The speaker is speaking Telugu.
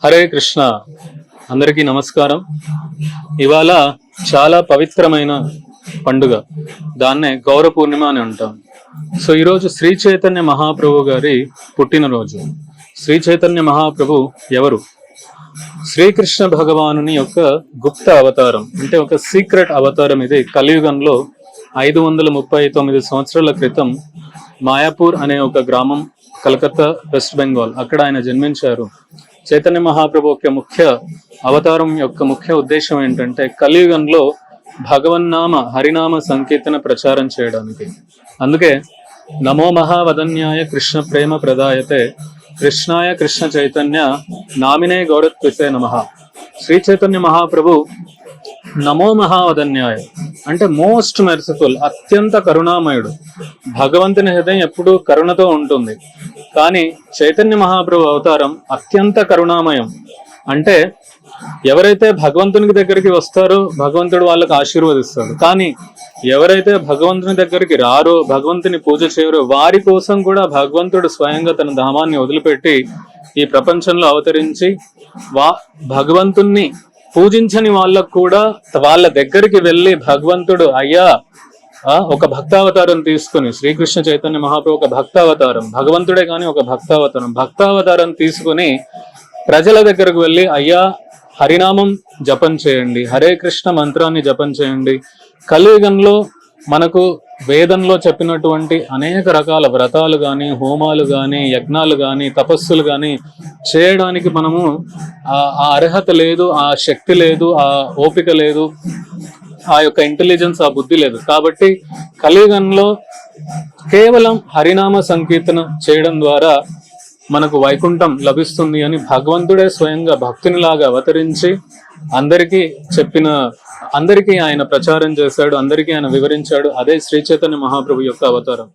హరే కృష్ణ. అందరికీ నమస్కారం. ఇవాళ చాలా పవిత్రమైన పండుగ, దాన్నే గౌర పూర్ణిమ అని అంటాం. సో ఈరోజు శ్రీ చైతన్య మహాప్రభు గారి పుట్టినరోజు. శ్రీ చైతన్య మహాప్రభు ఎవరు? శ్రీకృష్ణ భగవానుని యొక్క గుప్త అవతారం, అంటే ఒక సీక్రెట్ అవతారం. ఇది కలియుగంలో 539 సంవత్సరాల క్రితం మాయాపూర్ అనే ఒక గ్రామం, కలకత్తా, వెస్ట్ బెంగాల్, అక్కడ ఆయన జన్మించారు. చైతన్య మహాప్రభు యొక్క ముఖ్య అవతారం యొక్క ముఖ్య ఉద్దేశం ఏంటంటే కలియుగంలో భగవన్నామ హరినామ సంకీర్తన ప్రచారం చేయడానికి. అందుకే నమో మహావదన్యాయ కృష్ణ ప్రేమ ప్రదాయతే కృష్ణాయ కృష్ణ చైతన్య నామినే గౌరత్విసే నమః. శ్రీ చైతన్య మహాప్రభు నమో మహావదన్యాయ అంటే మోస్ట్ మెర్సిఫుల్, అత్యంత కరుణామయుడు. భగవంతుని హృదయం ఎప్పుడూ కరుణతో ఉంటుంది, కానీ చైతన్య మహాప్రభు అవతారం అత్యంత కరుణామయం. అంటే ఎవరైతే భగవంతునికి దగ్గరికి వస్తారో భగవంతుడు వాళ్ళకి ఆశీర్వదిస్తాడు, కానీ ఎవరైతే భగవంతుని దగ్గరికి రారో, భగవంతుని పూజ చేయరో, వారి కోసం కూడా భగవంతుడు స్వయంగా తన ధామాన్ని వదిలిపెట్టి ఈ ప్రపంచంలో అవతరించి భగవంతుణ్ణి పూజించని వాళ్ళకు కూడా వాళ్ళ దగ్గరికి వెళ్ళి భగవంతుడు అయ్యా ఒక భక్తావతారం తీసుకుని, శ్రీకృష్ణ చైతన్య మహాప్రభు ఒక భక్తావతారం, భగవంతుడే కానీ ఒక భక్తావతారం తీసుకుని ప్రజల దగ్గరకు వెళ్ళి అయ్యా హరినామం జపం చేయండి, హరే కృష్ణ మంత్రాన్ని జపం చేయండి. కలియుగంలో మనకు వేదంలో చెప్పినటువంటి అనేక రకాల వ్రతాలు కానీ, హోమాలు కానీ, యజ్ఞాలు కానీ, తపస్సులు కానీ చేయడానికి మనము ఆ అర్హత లేదు, ఆ శక్తి లేదు, ఆ ఓపిక లేదు, ఆ యొక్క ఇంటెలిజెన్స్, ఆ బుద్ధి లేదు. కాబట్టి కలియుగంలో కేవలం హరినామ సంకీర్తన చేయడం ద్వారా మనకు వైకుంఠం లభిస్తుంది అని భగవంతుడే స్వయంగా భక్తునిలాగా అవతరించి అందరికీ ఆయన ప్రచారం చేశాడు, అందరికీ ఆయన వివరించాడు. అదే శ్రీ చైతన్య మహాప్రభు యొక్క అవతారం.